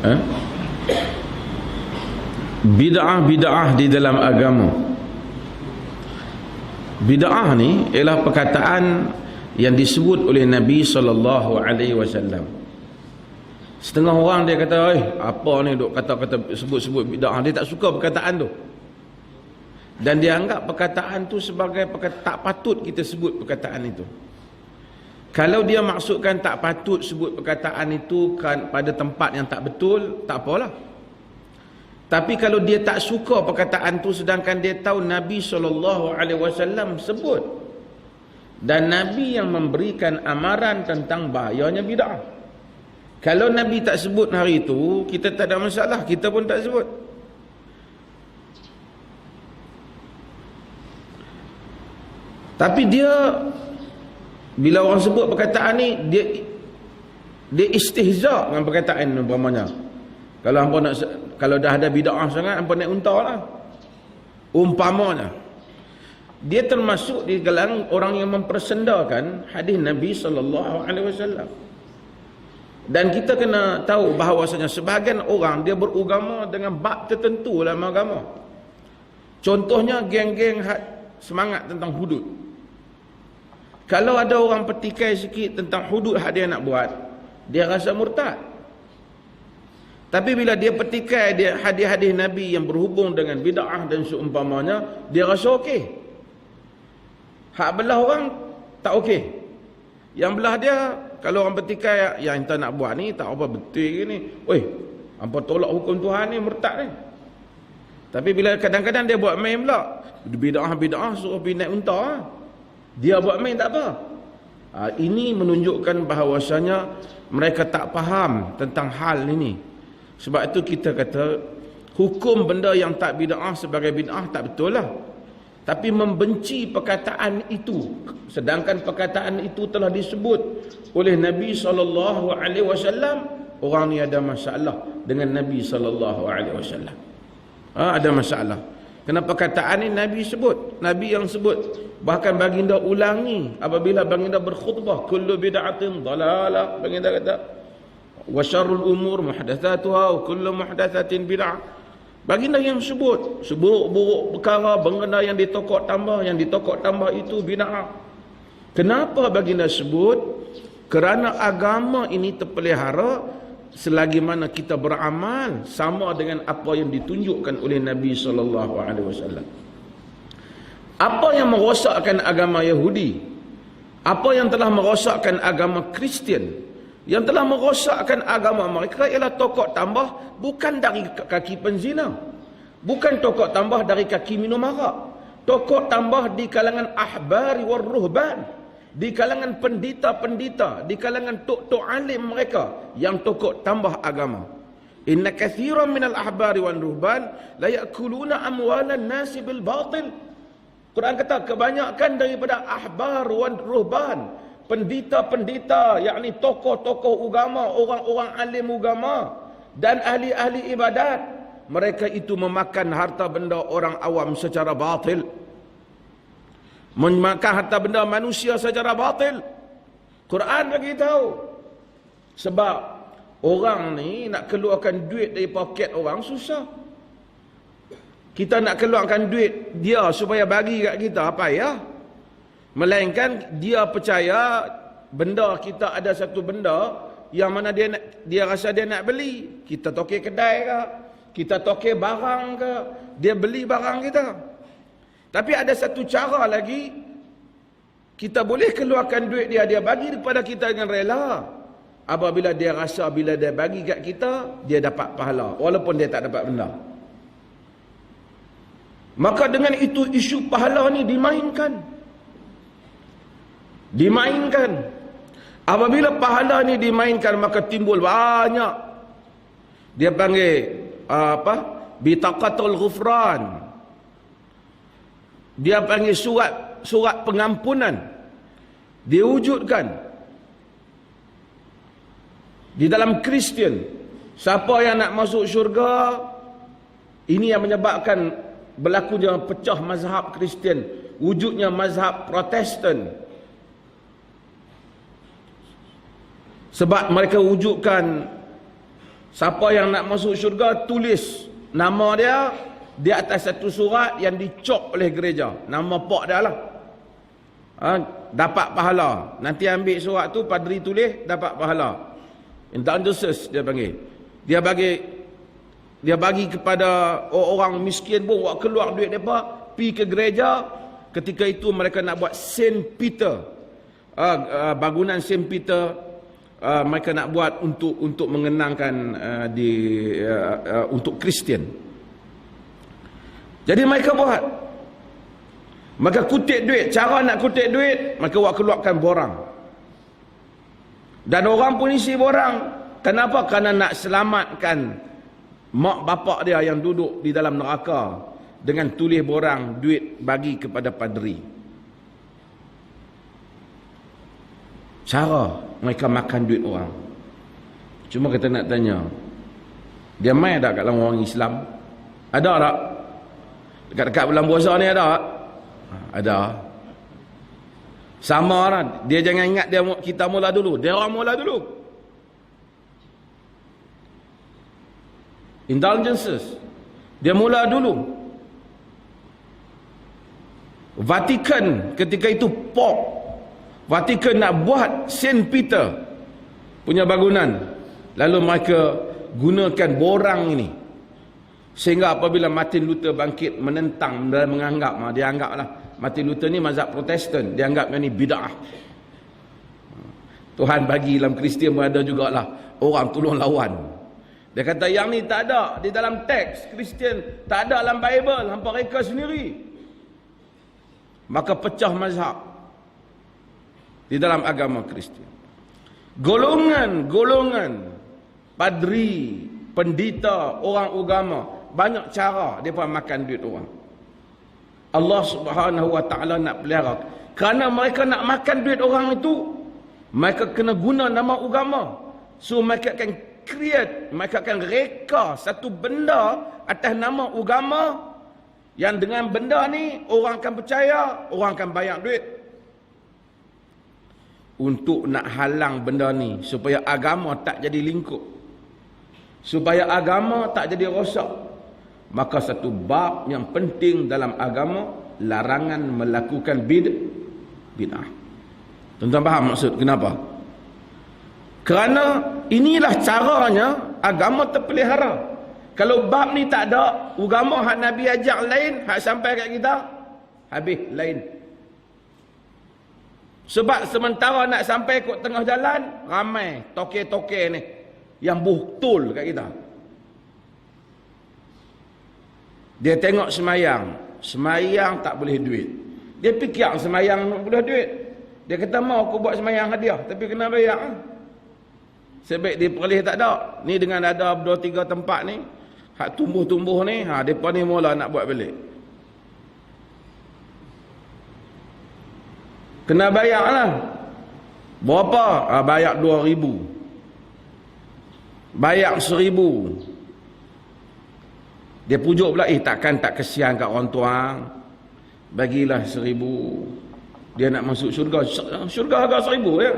Eh? Bid'ah-bid'ah di dalam agama. Bid'ah ni ialah perkataan yang disebut oleh Nabi SAW. Setengah orang dia kata, apa ni duk kata-kata sebut-sebut bid'ah. Dia tak suka perkataan tu. Dan dia anggap perkataan tu sebagai perkataan tak patut kita sebut perkataan itu. Kalau dia maksudkan tak patut sebut perkataan itu kan pada tempat yang tak betul, tak apalah. Tapi kalau dia tak suka perkataan tu sedangkan dia tahu Nabi SAW sebut, dan Nabi yang memberikan amaran tentang bahayanya bid'ah. Kalau Nabi tak sebut hari itu, kita tak ada masalah, kita pun tak sebut. Tapi dia, bila orang sebut perkataan ni, dia istihza dengan perkataan umpamanya. Kalau dah ada bid'ah sangat, hampa naik unta lah. Umpamanya. Dia termasuk di kalangan orang yang mempersendakan hadis Nabi SAW. Dan kita kena tahu bahawasanya sebahagian orang dia beragama dengan bab tertentu dalam agama. Contohnya geng-geng semangat tentang hudud. Kalau ada orang petikai sikit tentang hudud hak dia nak buat, dia rasa murtad. Tapi bila dia petikai dia hadis-hadis Nabi yang berhubung dengan bid'ah dan seumpamanya, dia rasa okey. Hak belah orang tak okey. Yang belah dia, kalau orang petikai yang kita nak buat ni tak apa betul ni. Hampa tolak hukum Tuhan ni, murtad ni. Tapi bila kadang-kadang dia buat main pula, bid'ah suruh pergi naik unta, dia buat main tak apa. Ini menunjukkan bahawasanya mereka tak faham tentang hal ini. Sebab itu kita kata hukum benda yang tak bid'ah sebagai bid'ah tak betul lah. Tapi membenci perkataan itu, sedangkan perkataan itu telah disebut oleh Nabi SAW, orang ni ada masalah dengan Nabi SAW. Ada masalah. Kerana perkataan ini Nabi sebut, Nabi yang sebut. Bahkan baginda ulangi apabila baginda berkhutbah, kullu bid'atin dalalah, baginda kata wa syarrul umur muhdatsatuha wa kullu muhdatsatin bid'ah. Baginda yang sebut seburuk-buruk perkara, benda yang ditokok tambah itu bid'ah. Kenapa baginda sebut? Kerana agama ini terpelihara selagi mana kita beramal sama dengan apa yang ditunjukkan oleh Nabi SAW. Apa yang merosakkan agama Yahudi, apa yang telah merosakkan agama Kristian, yang telah merosakkan agama mereka ialah tokok tambah bukan dari kaki penzina, bukan tokok tambah dari kaki minum arak, tokok tambah di kalangan ahbari war ruhban, di kalangan pendeta-pendeta, di kalangan tok-tok alim mereka yang tokok tambah agama. Inna kathiran minal ahbari wan ruhban la ya'kuluna amwalan nasi bil batil. Quran kata kebanyakan daripada ahbar wan ruhban, pendeta-pendeta, yakni tokoh-tokoh agama, orang-orang alim agama dan ahli-ahli ibadat, mereka itu memakan harta benda orang awam secara batil, memakan harta benda manusia secara batil. Quran bagi tahu. Sebab orang ni nak keluarkan duit dari poket orang susah. Kita nak keluarkan duit dia supaya bagi kat kita, apa ya? Melainkan dia percaya benda kita ada satu benda yang mana dia rasa dia nak beli. Kita tokek kedai ke, kita tokek barang ke, dia beli barang kita. Tapi ada satu cara lagi, kita boleh keluarkan duit dia bagi kepada kita dengan rela. Apabila dia rasa bila dia bagi kat kita, dia dapat pahala walaupun dia tak dapat benda. Maka dengan itu isu pahala ni dimainkan. Apabila pahala ni dimainkan, maka timbul banyak, dia panggil bitaqatul ghufran, dia panggil surat pengampunan, diwujudkan di dalam Kristian. Siapa yang nak masuk syurga, ini yang menyebabkan berlakunya pecah mazhab Kristian, wujudnya mazhab Protestan. Sebab mereka wujudkan Siapa yang nak masuk syurga, tulis nama dia di atas satu surat yang dicop oleh gereja. Nama pak dia lah. Dapat pahala. Nanti ambil surat tu, padri tulis, dapat pahala. Indulgences dia panggil. Dia bagi kepada orang miskin pun, buat keluar duit mereka, pergi ke gereja. Ketika itu mereka nak buat Saint Peter, bangunan Saint Peter, mereka nak buat untuk mengenangkan untuk Kristian. Jadi mereka buat, mereka kutip duit. Cara nak kutip duit, mereka buat keluarkan borang. Dan orang pun isi borang. Kenapa? Kerana nak selamatkan mak bapak dia yang duduk di dalam neraka, dengan tulis borang duit bagi kepada padri. Cara mereka makan duit orang. Cuma kita nak tanya, dia main tak kat dalam orang Islam? Ada tak? Dekat-dekat bulan puasa ni ada tak? Ada. Sama lah. Dia jangan ingat kita mula dulu. Dia orang mula dulu. Indulgences. Dia mula dulu. Vatikan ketika itu Pope Vatikan nak buat Saint Peter punya bangunan. Lalu mereka gunakan borang ini. Sehingga apabila Martin Luther bangkit menentang dan menganggap, dia anggaplah Martin Luther ni mazhab Protestan, dia anggap ini bid'ah. Tuhan bagi dalam Kristian pun ada jugalah orang tolong lawan. Dia kata yang ni tak ada di dalam teks Kristian, tak ada dalam Bible, hampa reka sendiri. Maka pecah mazhab di dalam agama Kristian. Golongan padri, pendeta, orang agama, banyak cara mereka makan duit orang. Allah Subhanahu wa taala nak pelihara. Kerana mereka nak makan duit orang itu, mereka kena guna nama agama. So mereka akan create, mereka akan reka satu benda atas nama agama, yang dengan benda ni orang akan percaya, orang akan bayar duit. Untuk nak halang benda ni supaya agama tak jadi lingkup, supaya agama tak jadi rosak, maka satu bab yang penting dalam agama, larangan melakukan bid'ah. Tuan-tuan faham maksud kenapa? Kerana inilah caranya agama terpelihara. Kalau bab ni tak ada, agama hak Nabi ajak lain, hak sampai kat kita habis lain. Sebab sementara nak sampai kot tengah jalan, ramai toke-toke ni yang betul kat kita. Dia tengok semayang tak boleh duit. Dia fikir semayang boleh duit. Dia kata mau aku buat semayang hadiah, tapi kena bayar. Sebab dia perlih tak ada. Ni dengan ada 2-3 tempat ni, hak tumbuh-tumbuh ni, mereka ni mula nak buat balik. Kena bayar lah. Berapa? Bayar 2,000. Bayar 1,000. Dia pujuk pula, takkan tak kesian kat orang tuang. Bagilah 1,000. Dia nak masuk syurga. Syurga harga 1,000 ya.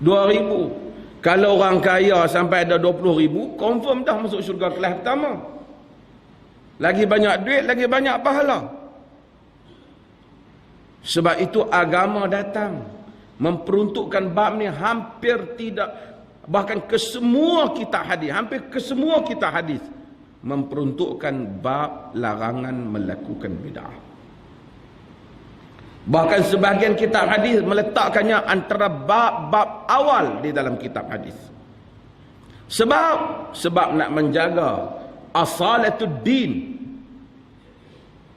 2,000. Kalau orang kaya sampai ada 20,000, confirm dah masuk syurga kelas pertama. Lagi banyak duit, lagi banyak pahala. Sebab itu agama datang memperuntukkan bab ni hampir tidak, bahkan ke semua kitab hadis, hampir ke semua kitab hadis memperuntukkan bab larangan melakukan bid'ah. Bahkan sebahagian kitab hadis meletakkannya antara bab-bab awal di dalam kitab hadis. Sebab nak menjaga asalatud din,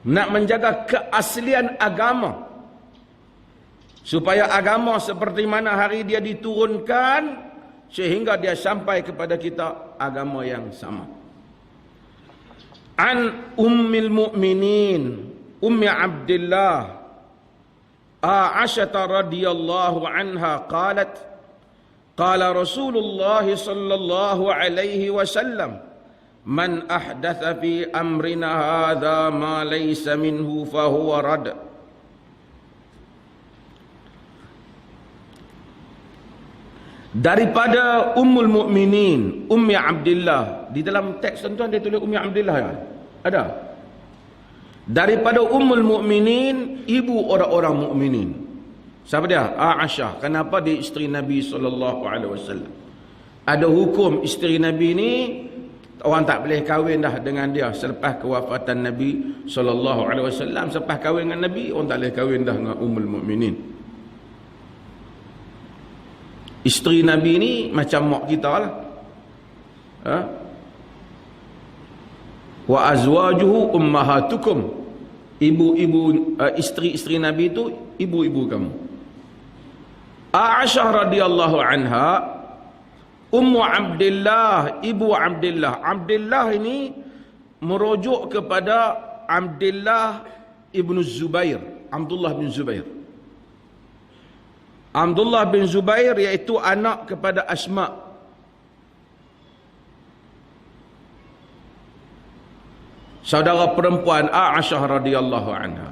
nak menjaga keaslian agama, supaya agama seperti mana hari dia diturunkan, sehingga dia sampai kepada kita agama yang sama. An ummil mu'minin Ummi Abdillah Aisyah radhiyallahu anha qalat, qala Rasulullah sallallahu alaihi wasallam, man ahdatha fi amrina hadha ma laysa minhu fahuwa rad. Daripada Ummul Mukminin, Ummi Abdillah. Di dalam teks tuan-tuan dia tulis Ummi Abdillah ya? Ada. Daripada Ummul Mukminin, ibu orang-orang mukminin. Siapa dia? Aisyah. Kenapa dia isteri Nabi SAW? Ada hukum isteri Nabi ni, orang tak boleh kahwin dah dengan dia selepas kewafatan Nabi SAW. Selepas kahwin dengan Nabi, orang tak boleh kahwin dah dengan Ummul Mukminin. Isteri Nabi ni macam mak kita lah. Wa azwajuhu ummahatukum. Ibu-ibu, isteri-isteri Nabi itu ibu-ibu kamu. Aisyah radhiyallahu anha, Ummu Abdillah, ibu Abdillah. Abdillah ini merujuk kepada Abdillah ibn Zubair. Abdullah bin Zubair. Abdullah bin Zubair iaitu anak kepada Asma. Saudara perempuan Aisyah radhiyallahu anha.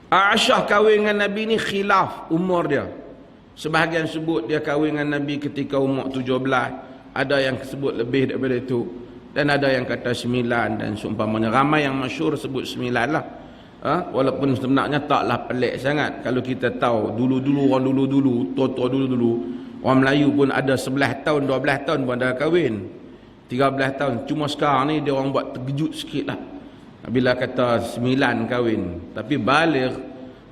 Aisyah kahwin dengan Nabi ni khilaf umur dia. Sebahagian sebut dia kahwin dengan Nabi ketika umur 17, ada yang sebut lebih daripada itu, dan ada yang kata 9 dan seumpamanya. Ramai yang masyhur sebut 9 lah. Walaupun sebenarnya taklah pelik sangat kalau kita tahu dulu-dulu orang dulu-dulu, tua-tua dulu-dulu, orang Melayu pun ada 11 tahun, 12 tahun pun dah kahwin. 13 tahun. Cuma sekarang ni dia orang buat terkejut sikit lah bila kata 9 kahwin. Tapi baligh,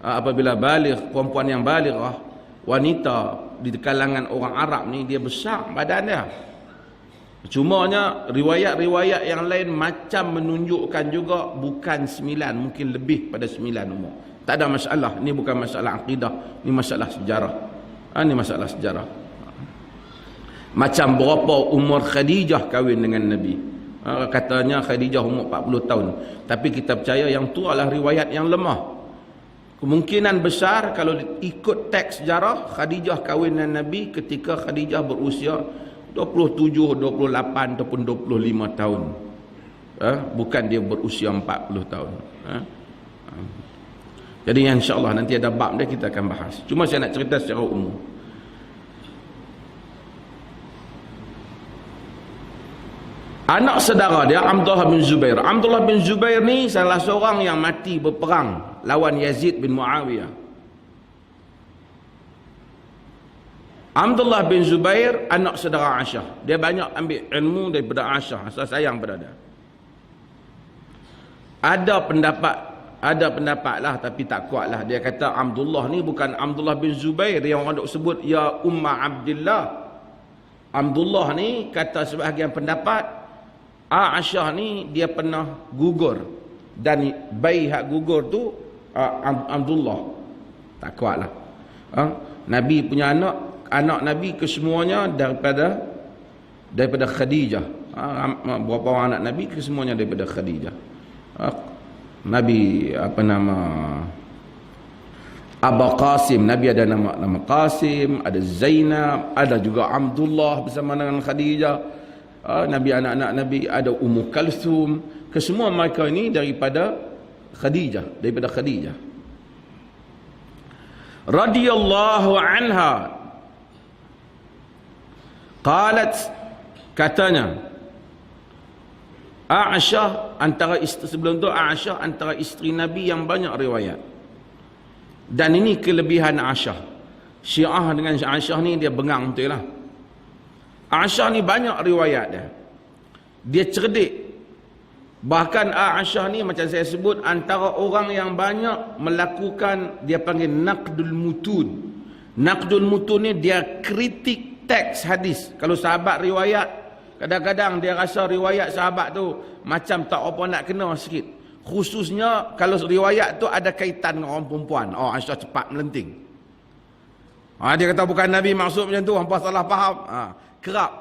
apabila baligh, perempuan yang balighah, wanita di kalangan orang Arab ni, dia besar badan dia. Cumanya riwayat-riwayat yang lain macam menunjukkan juga bukan 9, mungkin lebih pada 9 umur. Tak ada masalah. Ni bukan masalah akidah, ni masalah sejarah. Ni masalah sejarah. Macam berapa umur Khadijah kahwin dengan Nabi. Katanya Khadijah umur 40 tahun. Tapi kita percaya yang tu adalah riwayat yang lemah. Kemungkinan besar kalau ikut teks sejarah, Khadijah kahwin dengan Nabi ketika Khadijah berusia 27, 28 ataupun 25 tahun. Bukan dia berusia 40 tahun. Jadi insya-Allah nanti ada bab dia kita akan bahas. Cuma saya nak cerita secara umum. Anak saudara dia Abdullah bin Zubair. Abdullah bin Zubair ni salah seorang yang mati berperang lawan Yazid bin Muawiyah. Abdullah bin Zubair anak saudara Aisyah. Dia banyak ambil ilmu daripada Aisyah. Asal sayang pada dia. Ada pendapat lah tapi tak kuat lah. Dia kata Abdullah ni bukan Abdullah bin Zubair yang orang duk sebut ya Umma Abdillah. Abdullah ni kata sebahagian pendapat Aisyah ni dia pernah gugur, dan bayi hak gugur tu Abdullah. Tak kuat lah. Nabi punya anak Nabi kesemuanya daripada Khadijah. Berapa orang anak Nabi kesemuanya daripada Khadijah. Nabi Abu Qasim, Nabi ada nama Qasim, ada Zainab, ada juga Abdullah bersama dengan Khadijah. Nabi anak-anak Nabi ada Ummu Kalsum. Kesemua mereka ini daripada Khadijah, radhiyallahu anha. Qalat, katanya Aisyah antara sebelum tu Aisyah antara isteri Nabi yang banyak riwayat. Dan ini kelebihan Aisyah. Syiah dengan Aisyah ni dia bengang betul lah. Aisyah ni banyak riwayat dia. Dia cerdik. Bahkan Aisyah ni macam saya sebut antara orang yang banyak melakukan, dia panggil naqdul mutun. Naqdul mutun ni dia kritik teks hadis. Kalau sahabat riwayat, kadang-kadang dia rasa riwayat sahabat tu macam tak apa nak kena sikit. Khususnya kalau riwayat tu ada kaitan dengan orang perempuan. Aisyah cepat melenting. Dia kata bukan Nabi maksud macam tu, hampa salah faham. Kerap.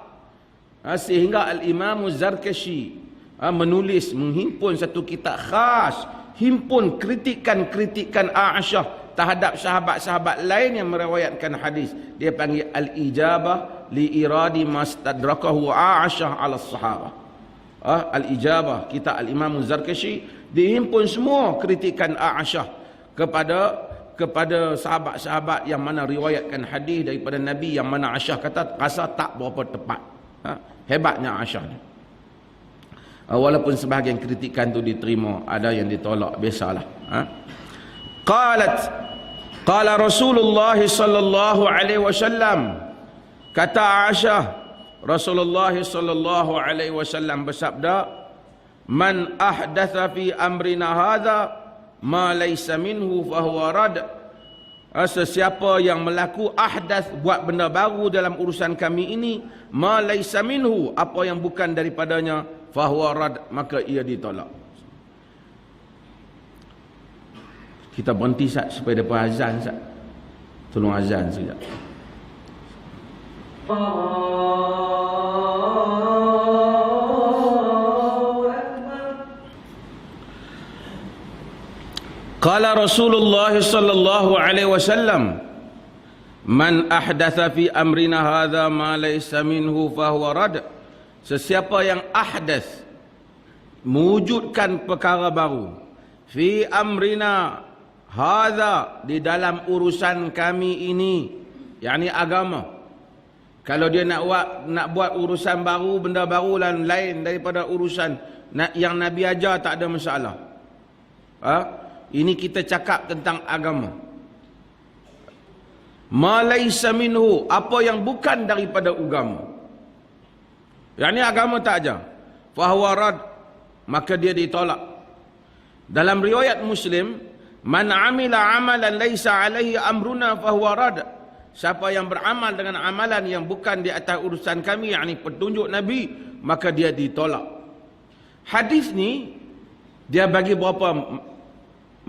Sehingga Al-Imam Zarkashi menulis, menghimpun satu kitab khas, himpun kritikan-kritikan Aisyah terhadap sahabat-sahabat lain yang meriwayatkan hadis. Dia panggil Al-Ijabah li iradi mastadrakahu Aisyah ala sahabah. Al-Ijabah, kitab Al-Imam Zarkashi, dihimpun semua kritikan Aisyah kepada sahabat-sahabat yang mana riwayatkan hadis daripada Nabi, yang mana Aisyah kata rasa tak berapa tepat. Hebatnya Aisyah ni. Walaupun sebahagian kritikan tu diterima, ada yang ditolak, biasalah. Qala Rasulullah sallallahu alaihi wasallam, kata Aisyah, Rasulullah sallallahu alaihi wasallam bersabda, man ahdatha fi amrina hadha ma laysa minhu fahuwa rad. Sesiapa yang melaku ahdath, buat benda baru dalam urusan kami ini, ma laysa minhu, apa yang bukan daripadanya, fahuwa rad, maka ia ditolak. Kita berhenti sat supaya depan azan sat. Tolong azan sekejap. Qala Rasulullah sallallahu alaihi wasallam, man ahdatha fi amrina hadha ma laysa minhu fahuwa rad. Sesiapa yang ahdath, mewujudkan perkara baru, fi amrina hadha, di dalam urusan kami ini, yakni agama. Kalau dia nak buat urusan baru, benda baru lain daripada urusan yang Nabi ajar, tak ada masalah. Ini kita cakap tentang agama. Ma laysa minhu, apa yang bukan daripada agama. Yang ni agama tak ajar, fahuwa rad, maka dia ditolak. Dalam riwayat Muslim, man amila amalan laysa alaihi amruna fahuwa rad. Siapa yang beramal dengan amalan yang bukan di atas urusan kami, yakni petunjuk Nabi, maka dia ditolak. Hadis ni dia bagi berapa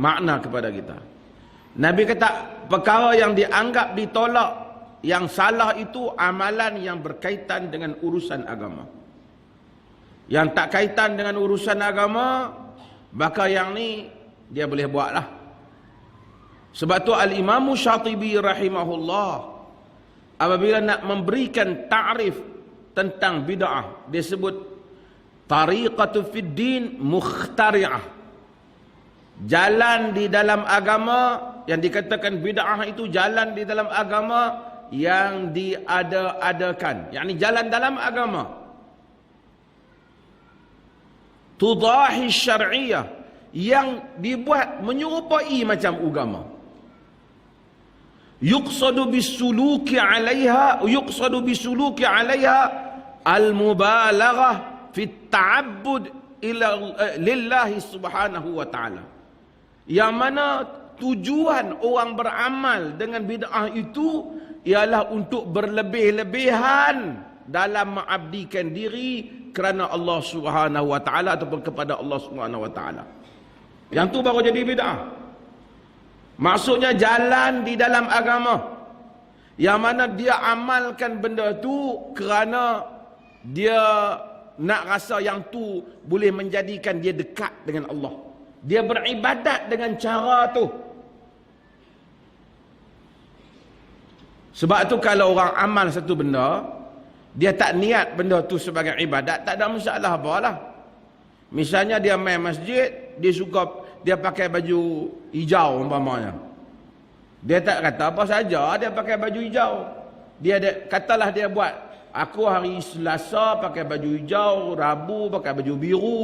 makna kepada kita. Nabi kata perkara yang dianggap ditolak, yang salah itu amalan yang berkaitan dengan urusan agama. Yang tak kaitan dengan urusan agama, maka yang ni dia boleh buatlah. Sebab tu Al-Imam Syatibi rahimahullah, apabila nak memberikan ta'rif tentang bid'ah, dia sebut tariqatu fid din mukhtari'ah. Jalan di dalam agama, yang dikatakan bid'ah itu jalan di dalam agama yang diada-adakan, yakni jalan dalam agama tudahi syar'iyah, yang dibuat menyerupai macam agama. Yuqsadu bisuluki 'alaiha al-mubalaghah fi at-ta'abbud ila lillahi subhanahu wa ta'ala. Yang mana tujuan orang beramal dengan bid'ah itu ialah untuk berlebih-lebihan dalam mengabdikan diri kerana Allah Subhanahu wa taala ataupun kepada Allah Subhanahu wa taala. Yang tu baru jadi bid'ah. Maksudnya jalan di dalam agama yang mana dia amalkan benda tu kerana dia nak rasa yang tu boleh menjadikan dia dekat dengan Allah. Dia beribadat dengan cara tu. Sebab tu kalau orang amal satu benda, dia tak niat benda tu sebagai ibadat, tak ada masalah apalah. Misalnya dia main masjid, dia pakai baju hijau umpamanya. Dia tak kata apa saja, dia pakai baju hijau. Katalah dia buat, aku hari Selasa pakai baju hijau, Rabu pakai baju biru,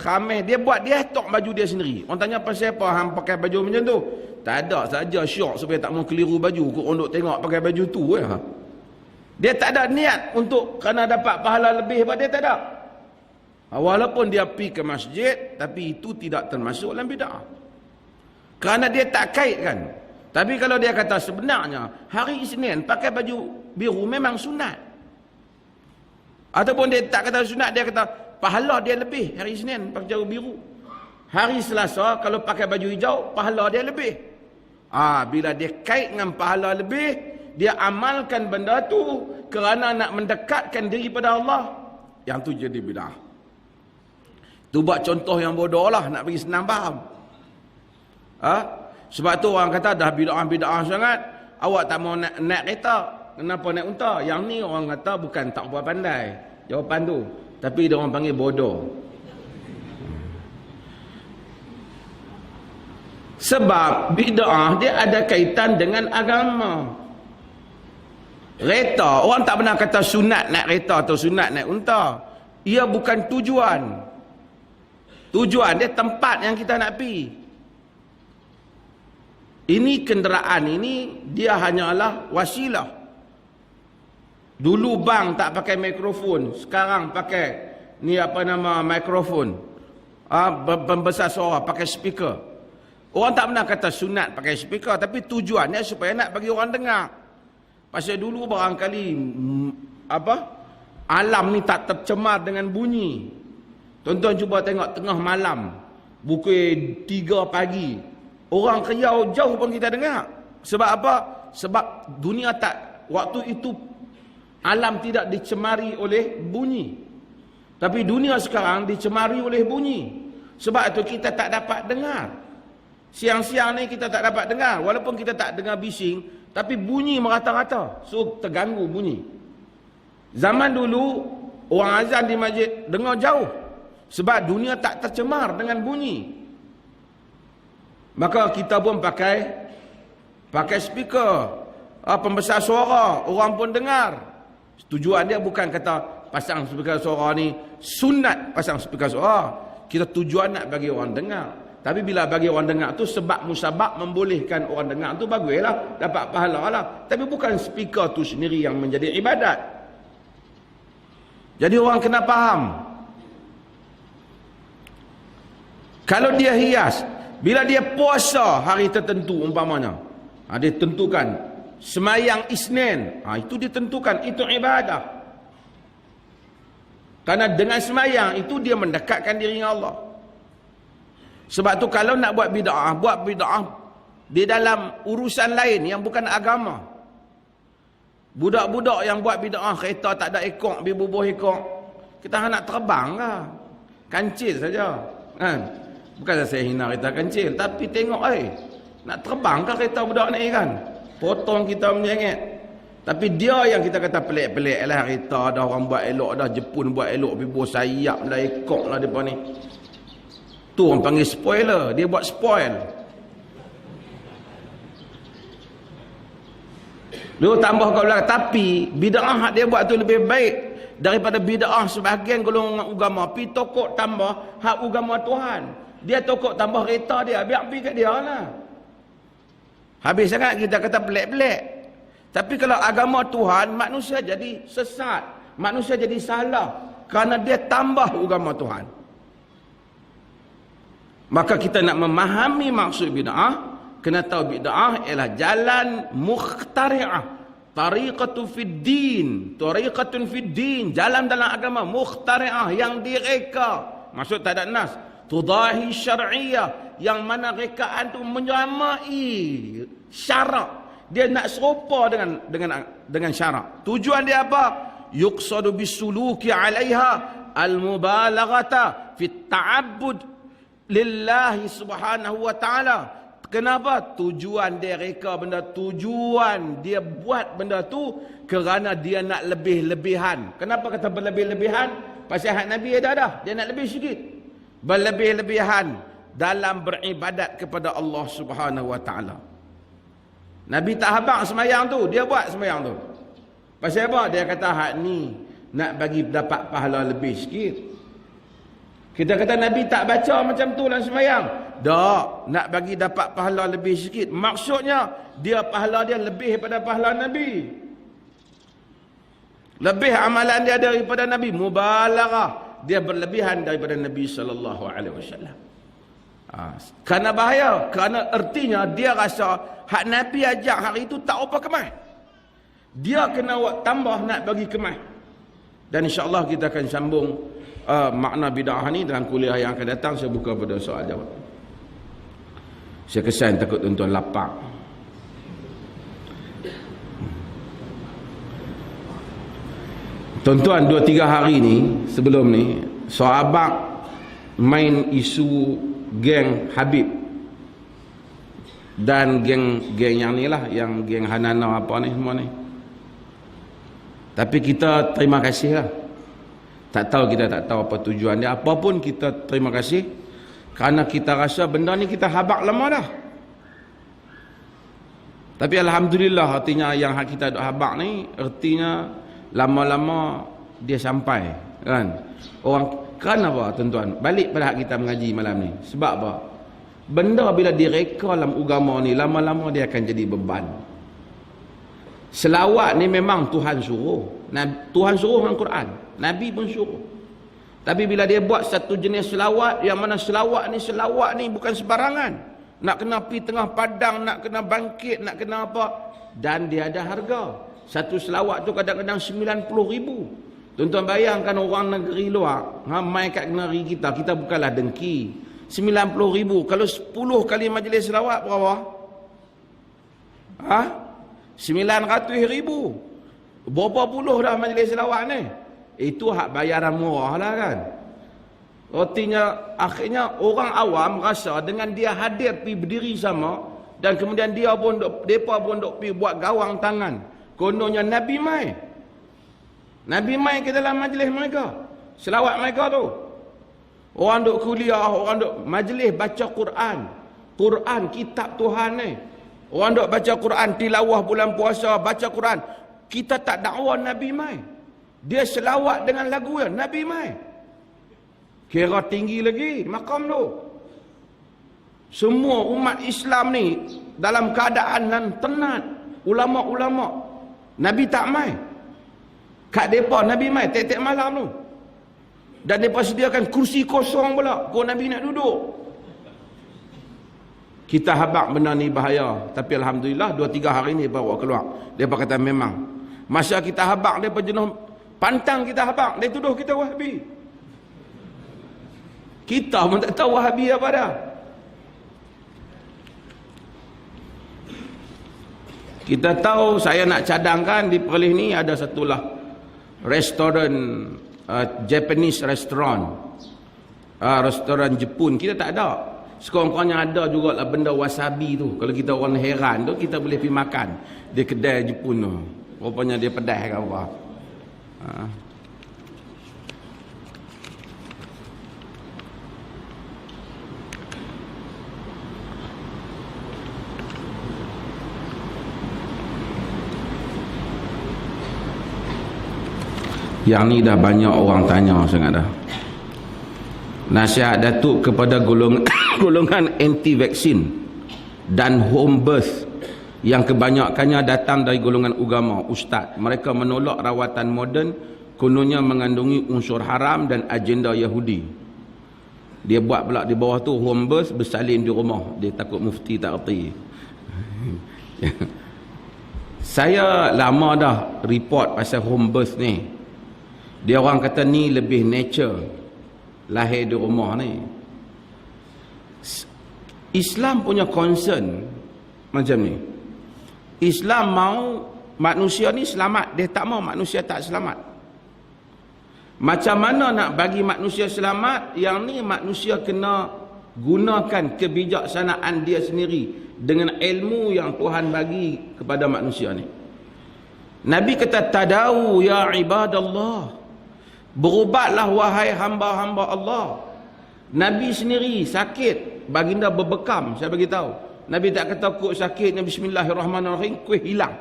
Khamis dia buat, dia tok baju dia sendiri. Orang tanya pasal apa hang pakai baju macam tu? Tak ada, saja syok supaya tak mau keliru baju, kau untuk tengok pakai baju tu ya. Dia tak ada niat untuk kerana dapat pahala lebih, dia tak ada. Walaupun dia pergi ke masjid, tapi itu tidak termasuk dalam bid'ah. Kerana dia tak kaitkan. Tapi kalau dia kata sebenarnya hari Isnin pakai baju biru memang sunat, ataupun dia tak kata sunat, dia kata pahala dia lebih hari Isnin pakai baju biru. Hari Selasa kalau pakai baju hijau, pahala dia lebih. Bila dia kait dengan pahala lebih, dia amalkan benda tu kerana nak mendekatkan diri pada Allah, yang tu jadi bid'ah. Tu buat contoh yang bodoh lah, nak bagi senang faham. Sebab tu orang kata dah bid'ah sangat, awak tak mau naik kereta, kenapa naik unta? Yang ni orang kata bukan tak buat pandai jawapan tu, tapi dia orang panggil bodoh. Sebab bid'ah dia ada kaitan dengan agama. Kereta, orang tak pernah kata sunat naik kereta atau sunat naik unta. Ia bukan tujuan. Tujuan dia tempat yang kita nak pergi. Ini kenderaan ini dia hanyalah wasilah. Dulu bang tak pakai mikrofon, sekarang pakai ni apa nama mikrofon. Pembesar suara pakai speaker. Orang tak pernah kata sunat pakai speaker, tapi tujuannya supaya nak bagi orang dengar. Pasal dulu barangkali alam ni tak tercemar dengan bunyi. Tuan-tuan cuba tengok tengah malam, pukul 3 pagi, orang kriau jauh pun kita dengar. Sebab apa? Sebab dunia tak, waktu itu alam tidak dicemari oleh bunyi. Tapi dunia sekarang dicemari oleh bunyi. Sebab itu kita tak dapat dengar. Siang-siang ni kita tak dapat dengar. Walaupun kita tak dengar bising, tapi bunyi merata-rata. So terganggu bunyi. Zaman dulu, orang azan di masjid dengar jauh. Sebab dunia tak tercemar dengan bunyi. Maka kita pun pakai speaker. Pembesar suara, orang pun dengar. Tujuan dia bukan kata pasang speaker suara ni sunat pasang speaker suara. Kita tujuan nak bagi orang dengar. Tapi bila bagi orang dengar tu sebab musabab membolehkan orang dengar tu baguslah, dapat pahala lah. Tapi bukan speaker tu sendiri yang menjadi ibadat. Jadi orang kena faham. Kalau dia hias, bila dia puasa hari tertentu umpamanya, dia tentukan semayang Isnin, itu ditentukan, itu ibadah. Karena dengan semayang itu dia mendekatkan diri dengan Allah. Sebab tu kalau nak buat bid'ah di dalam urusan lain yang bukan agama. Budak-budak yang buat bid'ah, kereta tak ada ekor, berbubuh ekor, kita nak terbang ke? Kancil saja. Kan? Bukan saya hina kereta kancil, tapi tengok nak terbang ke kereta budak ni kan? Potong kita menyengit. Tapi dia yang kita kata pelik-pelik lah kereta dah orang buat elok dah, Jepun buat elok, berbubuh sayap lah, ekor lah depan ni. Tu orang panggil spoiler, dia buat spoil. Lu tambah kat belakang, tapi bid'ah dia buat tu lebih baik daripada bid'ah sebahagian golongan agama. Pi tokok tambah hak agama Tuhan. Dia tokok tambah kereta dia, biar pergi kat dia lah. Habis sangat kita kata pelik-pelik. Tapi kalau agama Tuhan, manusia jadi sesat, manusia jadi salah kerana dia tambah agama Tuhan. Maka kita nak memahami maksud bid'ah, kena tahu bid'ah ialah jalan mukhtari'ah, tariqatu fid din, tariqatun fid din, jalan dalam agama mukhtari'ah yang direka. Maksud tak ada nas, tudahi syar'iyah, yang mana rekaan tu menyamai syarak. Dia nak serupa dengan syarak. Tujuan dia apa? Yuqsadu bisuluki 'alaiha al-mubalaghata fi ta'abbud lillahi subhanahu wa ta'ala. Kenapa? Tujuan dia reka benda, tujuan dia buat benda tu kerana dia nak lebih-lebihan. Kenapa kata berlebih-lebihan? Pasal hak Nabi ada. Dia nak lebih sikit. Berlebih-lebihan dalam beribadat kepada Allah subhanahu wa ta'ala. Nabi tak habaq semayang tu, dia buat semayang tu. Pasal apa? Dia kata hak ni nak bagi dapat pahala lebih sikit. Kita kata Nabi tak baca macam tu dalam semayang. Tak, nak bagi dapat pahala lebih sikit. Maksudnya, pahala dia lebih daripada pahala Nabi. Lebih amalan dia daripada Nabi. Mubalaghah. Dia berlebihan daripada Nabi SAW. Kerana bahaya. Kerana artinya dia rasa hak Nabi ajak hari itu tak apa kemah. Dia kena buat tambah nak bagi kemah. Dan insyaAllah kita akan sambung makna bid'ah ni dalam kuliah yang akan datang. Saya buka pada soal jawab. Saya kesan takut tuan-tuan lapar. Tuan-tuan 2-3 hari ni sebelum ni sahabat main isu geng Habib dan geng yang ni lah, yang geng Hanana apa ni semua ni. Tapi kita terima kasih lah. Kita tak tahu apa tujuan dia. Apapun kita terima kasih. Kerana kita rasa benda ni kita habaq lama dah. Tapi alhamdulillah, artinya yang kita duk habaq ni, artinya lama-lama dia sampai, kan? Orang kan apa tuan-tuan? Balik pada hak kita mengaji malam ni. Sebab apa? Benda bila direka dalam agama ni, lama-lama dia akan jadi beban. Selawat ni memang Tuhan suruh. Tuhan suruh dalam Quran. Nabi pun suruh. Tapi bila dia buat satu jenis selawat, yang mana selawat ni bukan sebarangan. Nak kena pergi tengah padang, nak kena bangkit, nak kena apa. Dan dia ada harga. Satu selawat tu kadang-kadang 90,000. Tuan-tuan bayangkan orang negeri luar, mai kat negeri kita bukanlah dengki. 90,000. Kalau 10 kali majlis selawat berapa? 900,000. Berapa puluh dah majlis selawat ni? Itu hak bayaran murah lah, kan? Artinya akhirnya orang awam rasa dengan dia hadir pergi berdiri sama, dan kemudian mereka pun duk pergi buat gawang tangan. Kononnya Nabi mai ke dalam majlis mereka. Selawat mereka tu. Orang duk kuliah, orang duk majlis baca Quran. Quran, kitab Tuhan ni. Orang duk baca Quran, tilawah bulan puasa, baca Quran. Kita tak dakwa Nabi mai. Dia selawat dengan lagu ya, Nabi mai. Kira tinggi lagi makam tu. Semua umat Islam ni dalam keadaan nan tenat. Ulama-ulama. Nabi tak mai. Kat depa Nabi mai tiap-tiap malam tu. Dan mereka sediakan kursi kosong pula. Kau Nabi nak duduk. Kita habaq benda ni bahaya. Tapi alhamdulillah 2-3 hari ni bawa keluar. Mereka kata memang. Masa kita habaq, mereka jenuh pantang kita habaq. Dia tuduh kita Wahabi. Kita pun tak tahu Wahabi apa dah. Kita tahu, saya nak cadangkan di Perlis ni ada satulah restoran, Japanese restaurant, restoran Jepun. Kita tak ada. Sekurang-kurangnya ada juga lah benda wasabi tu. Kalau kita orang heran tu, kita boleh pergi makan di kedai Jepun tu. Rupanya dia pedas ke apa. Yang ni dah banyak orang tanya sangat dah. Nasihat Datuk kepada golongan anti-vaksin dan home birth yang kebanyakannya datang dari golongan agama, ustaz. Mereka menolak rawatan moden, kononnya mengandungi unsur haram dan agenda Yahudi. Dia buat pula di bawah tu home birth, bersalin di rumah. Dia takut mufti tak erti. Saya lama dah report pasal home birth ni. Dia orang kata ni lebih nature, lahir di rumah ni. Islam punya concern macam ni. Islam mau manusia ni selamat, dia tak mau manusia tak selamat. Macam mana nak bagi manusia selamat? Yang ni manusia kena gunakan kebijaksanaan dia sendiri dengan ilmu yang Tuhan bagi kepada manusia ni. Nabi kata tadawu ya ibadallah. Berubatlah wahai hamba-hamba Allah. Nabi sendiri sakit, baginda berbekam, saya bagi tahu. Nabi tak kata kok sakitnya bismillahirrahmanirrahim kuih hilang.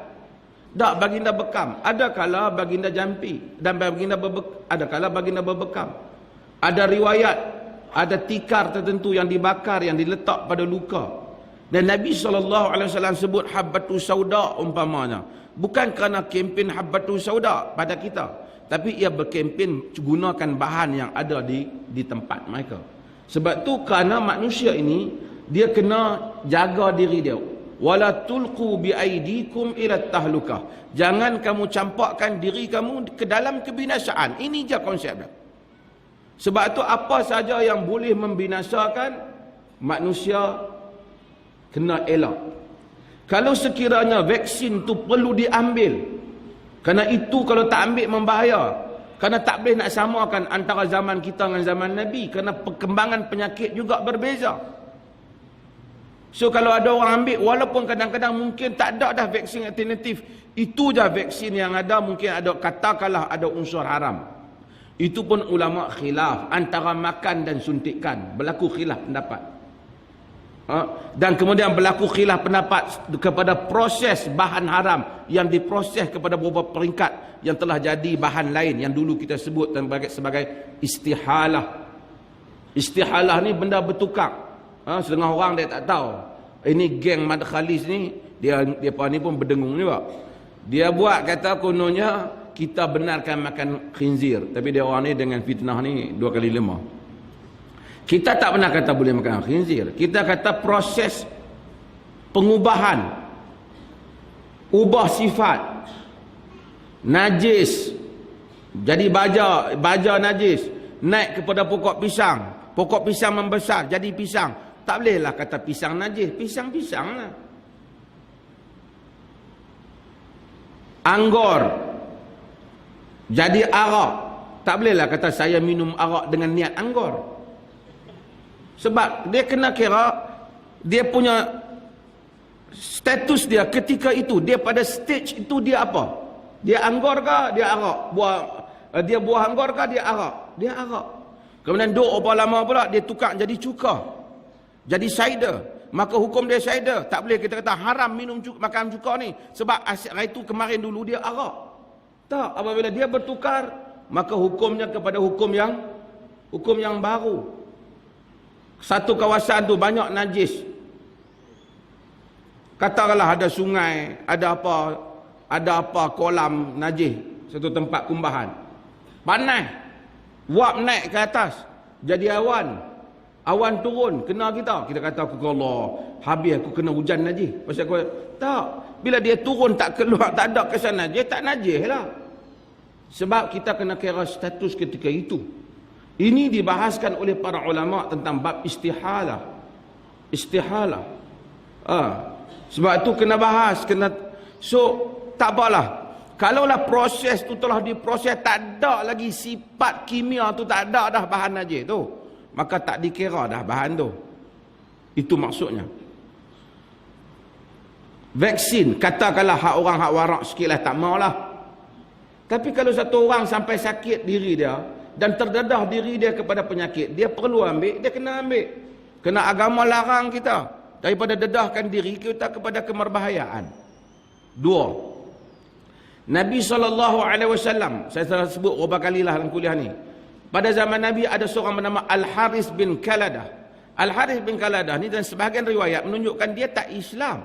Tak, baginda bekam. Ada kala baginda jampi dan ada kala baginda berbekam. Ada riwayat, ada tikar tertentu yang dibakar, yang diletak pada luka. Dan Nabi SAW sebut habbatu sauda umpamanya. Bukan kerana kempen habbatu sauda pada kita, tapi ia berkempen gunakan bahan yang ada di tempat mereka. Sebab tu kerana manusia ini dia kena jaga diri dia. Wala tulqu bi aidikum ila tahlukah. Jangan kamu campakkan diri kamu ke dalam kebinasaan. Ini je konsep dia. Sebab tu apa saja yang boleh membinasakan manusia kena elak. Kalau sekiranya vaksin tu perlu diambil, kerana itu kalau tak ambil membahaya. Kerana tak boleh nak samakan antara zaman kita dengan zaman Nabi. Kerana perkembangan penyakit juga berbeza. So kalau ada orang ambil, walaupun kadang-kadang mungkin tak ada dah vaksin alternatif, itu je vaksin yang ada, mungkin ada, katakanlah ada unsur haram. Itu pun ulama khilaf antara makan dan suntikan. Berlaku khilaf pendapat. Dan kemudian berlaku khilaf pendapat kepada proses bahan haram yang diproses kepada beberapa peringkat yang telah jadi bahan lain yang dulu kita sebut sebagai istihalah. Istihalah ni benda bertukar. Setengah orang dia tak tahu. Ini geng Madkhalis ni, dia ni pun berdengung juga. Dia buat kata kononnya kita benarkan makan khinzir, tapi dia orang ni dengan fitnah ni 2 kali 5. Kita tak pernah kata boleh makan khinzir. Kita kata proses pengubahan, ubah sifat, najis, jadi baja najis, naik kepada pokok pisang membesar, jadi pisang. Tak bolehlah kata pisang najis, pisang lah. Anggur, jadi arak. Tak bolehlah kata saya minum arak dengan niat anggur. Sebab dia kena kira dia punya status dia ketika itu, dia pada stage itu dia apa? Dia anggur ke dia arak? Dia buah anggur ke dia arak? Dia arak. Kemudian berapa lama pula dia tukar jadi cuka, jadi cider. Maka hukum dia cider. Tak boleh kita kata haram makan cuka ni sebab hari itu kemarin dulu dia arak. Tak, apabila dia bertukar maka hukumnya kepada hukum yang baru. Satu kawasan tu banyak najis. Katakanlah ada sungai, ada apa kolam najis, satu tempat kumbahan. Panas. Wap naik ke atas. Jadi awan. Awan turun kena kita. Kita kata aku Allah, habis aku kena hujan najis. Pasal aku tak. Bila dia turun tak keluar, tak ada kesan najis, tak najis lah. Sebab kita kena kira status ketika itu. Ini dibahaskan oleh para ulama tentang bab istihalah. Istihalah. Sebab itu kena bahas, so tak apalah. Kalaulah proses tu telah diproses, tak ada lagi sifat kimia tu, tak ada dah bahan najis tu, maka tak dikira dah bahan tu. Itu maksudnya. Vaksin, katakanlah orang hak warak sikit lah, tak maulah. Tapi kalau satu orang sampai sakit diri dia dan terdedah diri dia kepada penyakit, dia perlu ambil, dia kena ambil. Kena agama larang kita daripada dedahkan diri kita kepada kemerbahayaan. 2. Nabi SAW, saya telah sebut beberapa kali lah dalam kuliah ni. Pada zaman Nabi ada seorang bernama Al-Harith bin Qaladah. Al-Harith bin Qaladah ni dan sebahagian riwayat menunjukkan dia tak Islam.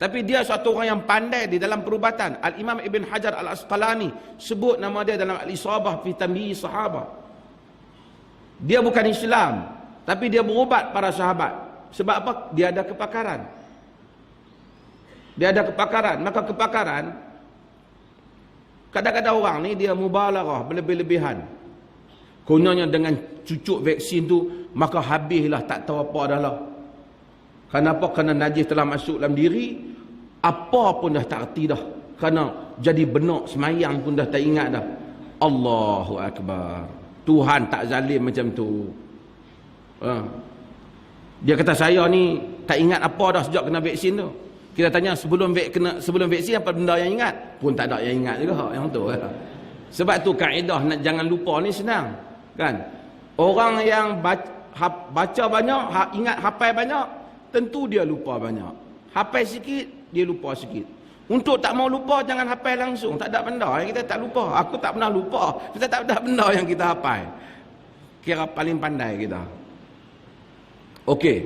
Tapi dia suatu orang yang pandai di dalam perubatan. Al-Imam Ibn Hajar Al-Asqalani sebut nama dia dalam Al-Isabah fi Tamyiz Sahabah. Dia bukan Islam, tapi dia berubat para sahabat. Sebab apa? Dia ada kepakaran. Dia ada kepakaran. Maka kepakaran, kadang-kadang orang ni dia mubalarah, berlebih-lebihan. Kononnya dengan cucuk vaksin tu, maka habislah, tak tahu apa dah lah. Kenapa? Kerana najis telah masuk dalam diri, apa pun dah tak erti dah. Kerana jadi benak semayang pun dah tak ingat dah. Allahu Akbar. Tuhan tak zalim macam tu. Dia kata saya ni tak ingat apa dah sejak kena vaksin tu. Kita tanya sebelum vaksin apa benda yang ingat? Pun tak ada yang ingat juga yang tu. Sebab tu kaedah nak jangan lupa ni senang. Kan? Orang yang baca banyak, ingat hafal banyak, tentu dia lupa banyak. Hafal sikit, dia lupa sikit. Untuk tak mau lupa, jangan hafal langsung. Tak ada benda yang kita tak lupa. Aku tak pernah lupa. Kita tak ada benda yang kita hafal. Kira paling pandai kita. Okey.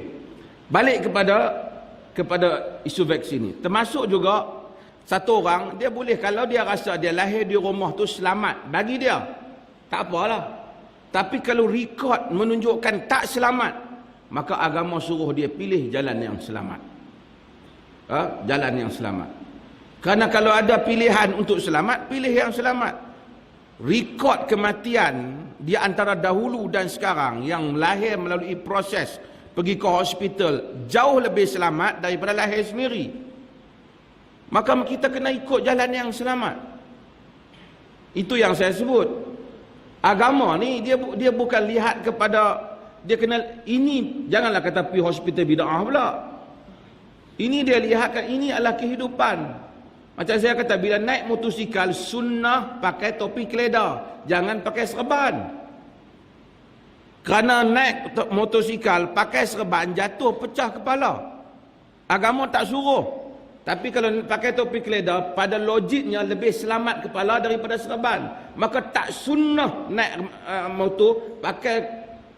Balik kepada isu vaksin ni. Termasuk juga satu orang, dia boleh kalau dia rasa dia lahir di rumah tu selamat, bagi dia, tak apalah. Tapi kalau rekod menunjukkan tak selamat, maka agama suruh dia pilih jalan yang selamat. Jalan yang selamat. Kerana kalau ada pilihan untuk selamat, pilih yang selamat. Rekod kematian di antara dahulu dan sekarang yang lahir melalui proses pergi ke hospital jauh lebih selamat daripada lahir sendiri. Maka kita kena ikut jalan yang selamat. Itu yang saya sebut. Agama ni dia bukan lihat kepada, dia kena ini, janganlah kata pergi hospital bid'ah pula. Ini dia lihatkan ini adalah kehidupan. Macam saya kata, bila naik motosikal sunnah pakai topi keledar, jangan pakai serban. Kerana naik motosikal, pakai serban, jatuh, pecah kepala. Agama tak suruh. Tapi kalau pakai topi keledar, pada logiknya lebih selamat kepala daripada serban. Maka tak sunnah naik motor pakai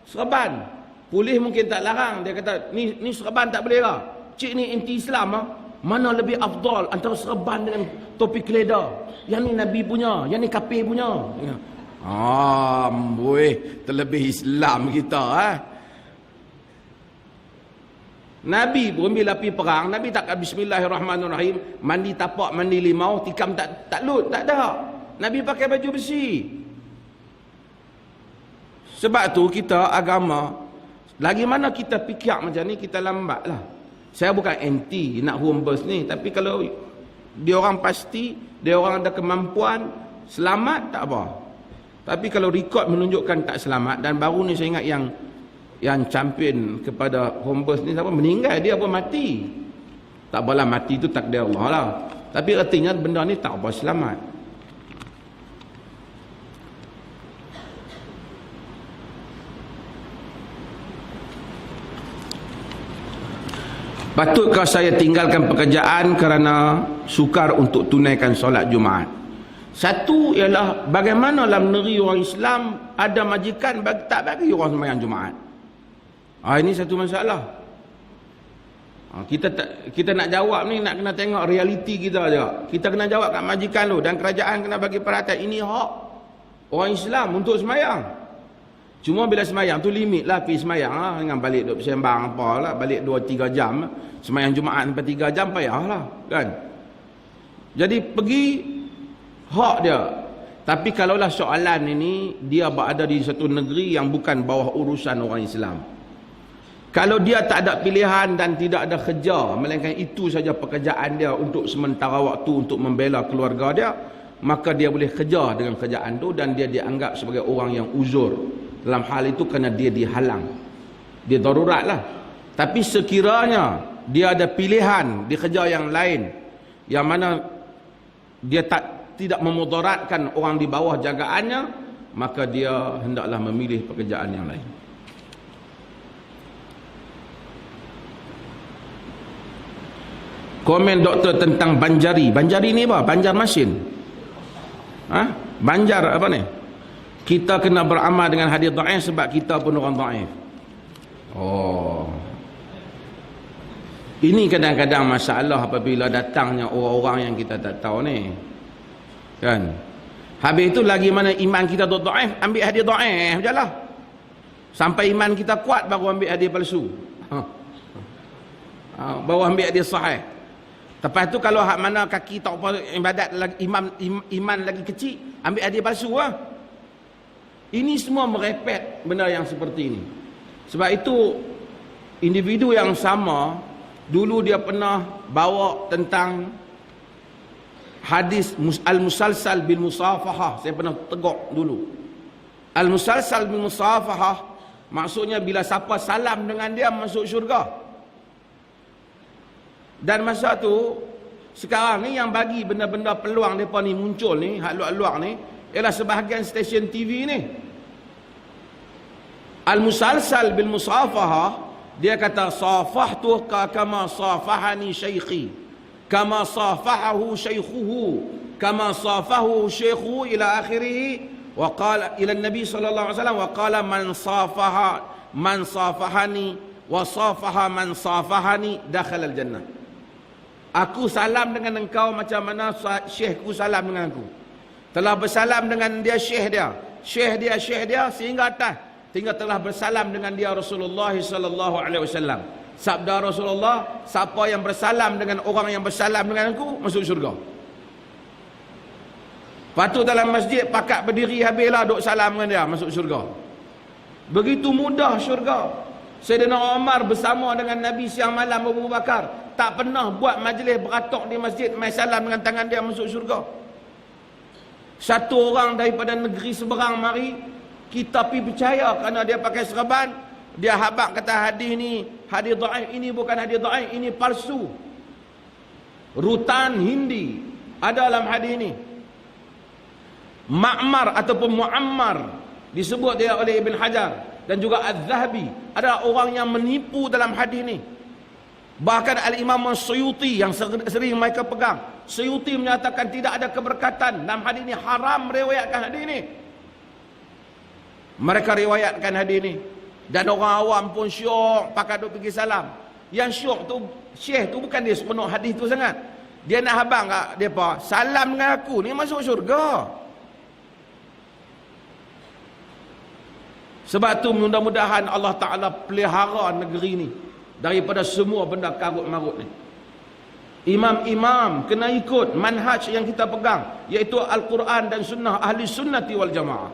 serban. Polis mungkin tak larang. Dia kata, ni serban tak boleh lah. Cik ni anti-Islam lah. Mana lebih afdal antara serban dengan topi keledar? Yang ni Nabi punya, yang ni kafir punya. Terlebih Islam kita. Nabi pun bila pergi perang, Nabi tak bismillahirrahmanirrahim, mandi tapak, mandi limau, tikam tak lut, tak ada. Nabi pakai baju besi. Sebab tu kita agama, lagi mana kita fikir macam ni, kita lambat lah. Saya bukan anti nak humbers ni, tapi kalau dia orang pasti, dia orang ada kemampuan, selamat tak apa. Tapi kalau rekod menunjukkan tak selamat, dan baru ni saya ingat yang champion kepada humbers ni siapa, meninggal dia pun mati. Tak apalah, mati tu takdir Allah lah. Tapi artinya benda ni tak apa selamat. Patutkah saya tinggalkan pekerjaan kerana sukar untuk tunaikan solat Jumaat? Satu ialah bagaimana dalam negeri orang Islam ada majikan tak bagi orang sembahyang Jumaat. Ini satu masalah. Kita nak jawab ni, nak kena tengok realiti kita je. Kita kena jawab kat majikan tu, dan kerajaan kena bagi perhatian. Ini hak orang Islam untuk sembahyang. Cuma bila sembahyang tu limit lah pergi sembahyang lah. Dengan balik duk bersembang apa lah, balik 2-3 jam. Sembahyang Jumaat sampai 3 jam payah lah kan. Jadi pergi hak dia. Tapi kalaulah soalan ini dia berada di satu negeri yang bukan bawah urusan orang Islam, kalau dia tak ada pilihan dan tidak ada kerja, melainkan itu saja pekerjaan dia untuk sementara waktu untuk membela keluarga dia, maka dia boleh kerja dengan kerjaan tu dan dia dianggap sebagai orang yang uzur dalam hal itu kerana dia dihalang, dia darurat lah. Tapi sekiranya dia ada pilihan di kerja yang lain yang mana dia tidak memudaratkan orang di bawah jagaannya, maka dia hendaklah memilih pekerjaan yang lain. Komen doktor tentang Banjari. Banjari ni apa? Banjarmasin. Banjar apa ni? Kita kena beramal dengan hadis dhaif sebab kita pun orang dhaif. Ini kadang-kadang masalah apabila datangnya orang-orang yang kita tak tahu ni. Kan? Habis itu lagi mana iman kita tu dhaif, ambil hadis dhaif je lah. Sampai iman kita kuat baru ambil hadis palsu. Baru ambil hadis sahih. Lepas tu kalau hak mana kaki tak apa ibadat lagi, iman lagi kecil, ambil hadis palsu lah. Ini semua merepet benda yang seperti ini. Sebab itu individu yang sama dulu dia pernah bawa tentang hadis al-musalsal bil musafahah. Saya pernah tegak dulu. Al-musalsal bil musafahah maksudnya bila siapa salam dengan dia masuk syurga. Dan masa tu sekarang ni yang bagi benda-benda peluang depa ni muncul ni, hak luar-luar ni, ialah sebahagian stesen TV ni. Al-musalsal bil musafahah, dia kata safahtu kama safahani syaikhi, kama safahahu syaikhuhu, kama safahu syaikhuhu ila akhirih, wa qala ila nabi sallallahu alaihi wasallam wa qala man safahani wa safaha man safahani dakhala al-jannah. Aku salam dengan engkau macam mana syekhku salam dengan aku. Telah bersalam dengan dia syekh dia sehingga atas, sehingga telah bersalam dengan dia Rasulullah sallallahu alaihi wasallam. Sabda Rasulullah, siapa yang bersalam dengan orang yang bersalam dengan aku masuk syurga. Lepas tu dalam masjid pakat berdiri habislah duk salam dengan dia masuk syurga. Begitu mudah syurga. Sayyidina Umar bersama dengan Nabi siang malam Abu Bakar tak pernah buat majlis beratok di masjid mai salam dengan tangan dia masuk syurga. Satu orang daripada negeri seberang mari, kita pergi percaya kerana dia pakai serban, dia habaq kata hadis ni hadis dhaif, ini bukan hadis dhaif, ini palsu. Rutan Hindi ada dalam hadis ni. Ma'mar ataupun Muammar disebut dia oleh Ibn Hajar, dan juga Az-Zahabi adalah orang yang menipu dalam hadis ni. Bahkan Al-Imam Suyuti yang sering mereka pegang, Suyuti menyatakan tidak ada keberkatan dalam hadis ni, haram meriwayatkan hadis ni. Mereka riwayatkan hadis ni, dan orang awam pun syok pakai duk pergi salam. Yang syok tu, syekh tu bukan dia sepenuh hadis tu sangat. Dia nak habang kat depa, salam dengan aku ni masuk syurga. Sebab tu mudah-mudahan Allah Ta'ala pelihara negeri ni daripada semua benda karut-marut ni. Imam-imam kena ikut manhaj yang kita pegang, iaitu Al-Quran dan Sunnah Ahli Sunnati wal Jamaah.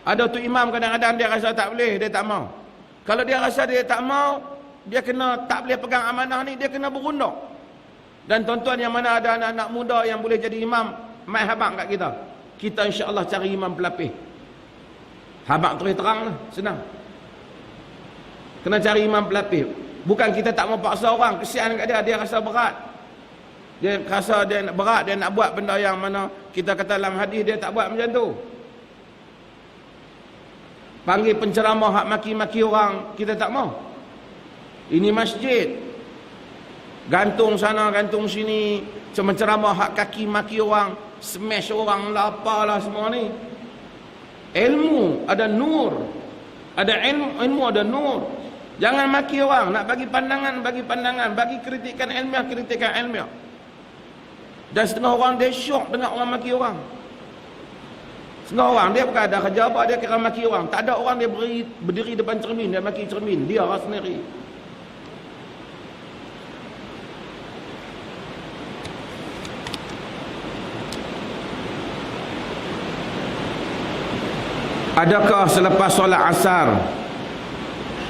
Ada tu imam kadang-kadang dia rasa tak boleh, dia tak mau. Kalau dia rasa dia tak mau, dia kena tak boleh pegang amanah ni, dia kena berundok. Dan tuan-tuan yang mana ada anak-anak muda yang boleh jadi imam, mai habaq kat kita. Kita insya-Allah cari imam pelapis. Habaq terus terang lah, senang. Kena cari imam pelapis. Bukan kita tak mau paksa orang, kesian kat dia, dia rasa berat. Dia rasa dia berat, dia nak buat benda yang mana kita kata dalam hadis dia tak buat macam tu. Panggil penceramah hak maki-maki orang, kita tak mau. Ini masjid. Gantung sana, gantung sini, ceramah hak kaki maki orang, smash orang lah, apalah semua ni. Ilmu ada nur. Ada ilmu ada nur. Jangan maki orang, nak bagi pandangan, bagi kritikan ilmiah. Dan setengah orang dia syok dengan orang maki orang. Setengah orang dia bukan ada kerja apa, dia kira maki orang. Tak ada orang dia berdiri depan cermin, dia maki cermin, dia orang sendiri. Adakah selepas solat asar?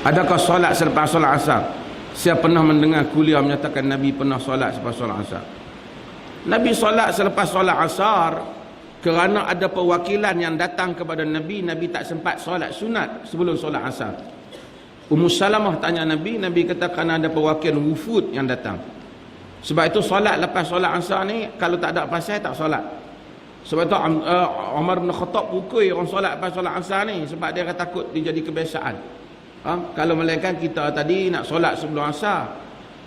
Adakah solat selepas solat asar? Saya pernah mendengar kuliah menyatakan Nabi pernah solat selepas solat asar. Nabi solat selepas solat asar kerana ada perwakilan yang datang kepada Nabi. Nabi tak sempat solat sunat sebelum solat asar. Ummu Salamah tanya Nabi, Nabi kata kerana ada perwakilan wufud yang datang. Sebab itu solat lepas solat asar ni, kalau tak ada pasal tak solat. Sebab itu Umar bin Khattab pukul orang solat lepas solat asar ni, sebab dia takut dia jadi kebiasaan. Kalau melainkan kita tadi nak solat sebelum asar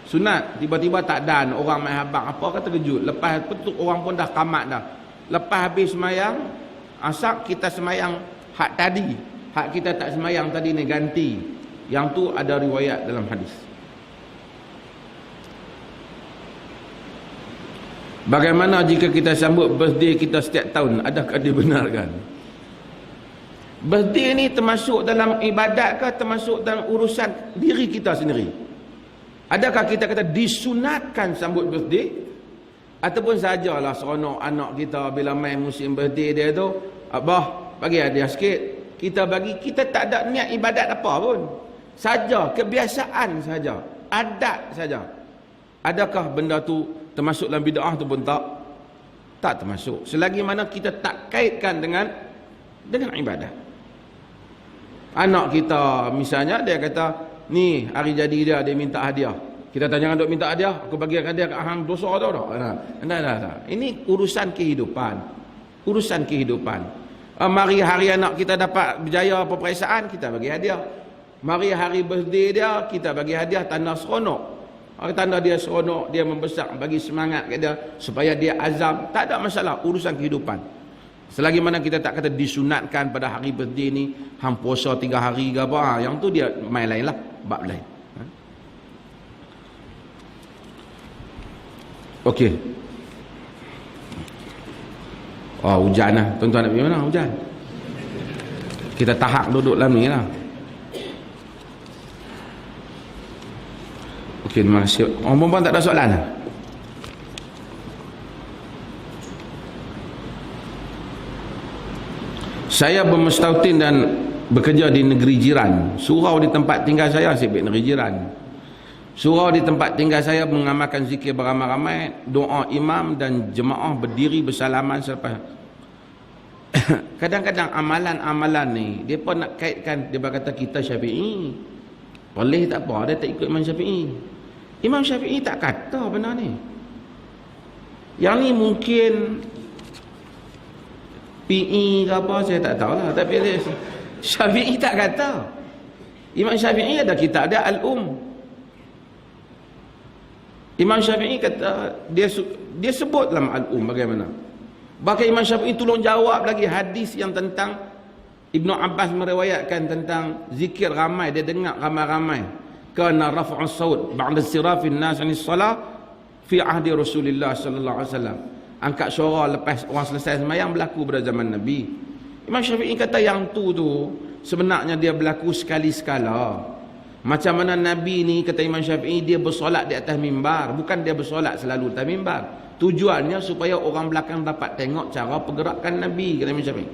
sunat, tiba-tiba tak dan orang main habang apa, kata kejut. Lepas tu orang pun dah kamat dah. Lepas habis semayang asar, kita semayang hak tadi, hak kita tak semayang tadi ni ganti. Yang tu ada riwayat dalam hadis. Bagaimana jika kita sambut birthday kita setiap tahun? Adakah dibenarkan? Birthday ni termasuk dalam ibadat ke termasuk dalam urusan diri kita sendiri? Adakah kita kata disunatkan sambut birthday? Ataupun sajalah seronok anak kita bila main musim birthday dia tu, abah bagi hadiah sikit, kita bagi, kita tak ada niat ibadat apa pun. Saja kebiasaan saja, adat saja. Adakah benda tu termasuk dalam bid'ah tu pun tak? Tak termasuk. Selagi mana kita tak kaitkan dengan ibadah. Anak kita misalnya dia kata, ni hari jadi dia minta hadiah. Kita tanya jangan duk minta hadiah, aku bagi hadiah kat hang dosa tau tak? Nah. Ini urusan kehidupan. Urusan kehidupan. Mari hari anak kita dapat berjaya peperiksaan, kita bagi hadiah. Mari hari birthday dia, kita bagi hadiah tanda seronok. Tanda dia seronok, dia membesar, bagi semangat kat dia supaya dia azam. Tak ada masalah, urusan kehidupan. Selagi mana kita tak kata disunatkan pada hari birthday ni hang puasa 3 hari ke apa, yang tu dia main lain lah, bab lain. Okey. Oh, hujan lah. Tuan-tuan nak pergi mana? Hujan. Kita tahap duduk dalam ni lah. Okey, terima kasih. Orang perempuan tak ada soalan lah? Saya bermustautin dan bekerja di negeri jiran. Surau di tempat tinggal saya sibuk negeri jiran. Surau di tempat tinggal saya mengamalkan zikir beramai-ramai, doa imam dan jemaah berdiri bersalaman selepas. Kadang-kadang amalan-amalan ni dia pun nak kaitkan, dia berkata kita Syafi'i. Boleh tak apa, dia tak ikut Imam Syafi'i. Imam Syafi'i tak kata benda ni. Yang ni mungkin PE ke apa, saya tak tahulah. Tapi Syafi'i tak kata. Imam Syafi'i ada kitab dia Imam Syafi'i kata dia sebut dalam bagaimana. Bahkan Imam Syafi'i tolong jawab lagi hadis yang tentang Ibnu Abbas meriwayatkan tentang zikir ramai, dia dengar ramai-ramai. Kana raf'u saut ba'da sirafin nas 'anis salah fi ahdi Rasulillah sallallahu alaihi wasallam. Angkat suara lepas orang selesai sembahyang berlaku pada zaman Nabi. Imam Syafi'i kata yang tu sebenarnya dia berlaku sekali-sekala. Macam mana Nabi ni, kata Imam Syafi'i, dia bersolat di atas mimbar, bukan dia bersolat selalu di atas mimbar. Tujuannya supaya orang belakang dapat tengok cara pergerakan Nabi, kata Imam Syafi'i.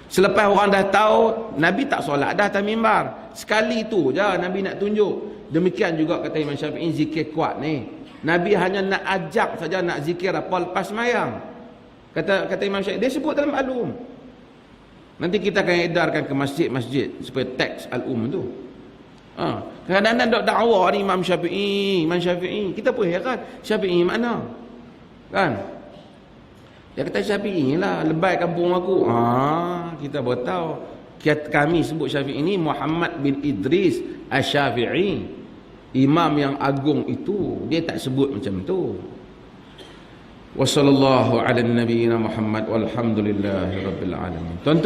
Selepas orang dah tahu Nabi tak solat dah atas mimbar, sekali tu je Nabi nak tunjuk. Demikian juga kata Imam Syafi'i, zikir kuat ni Nabi hanya nak ajak saja, nak zikir apa lepas sembahyang. Kata Imam Syafi'i, dia sebut dalam Al-Um. Nanti kita akan edarkan ke masjid-masjid supaya teks Al-Um tu. Kadang-kadang dok dakwa ni Imam Syafi'i. Kita pun heran, Syafi'i mana? Kan? Dia kata Syafi'i lah, lebay kampung aku. Kita baru tahu. Kami sebut Syafi'i ni Muhammad bin Idris Asy-Syafi'i. Imam yang agung itu, dia tak sebut macam tu. Wassallallahu ala nabiyyina Muhammad walhamdulillahi rabbil alamin. Tuan-tuan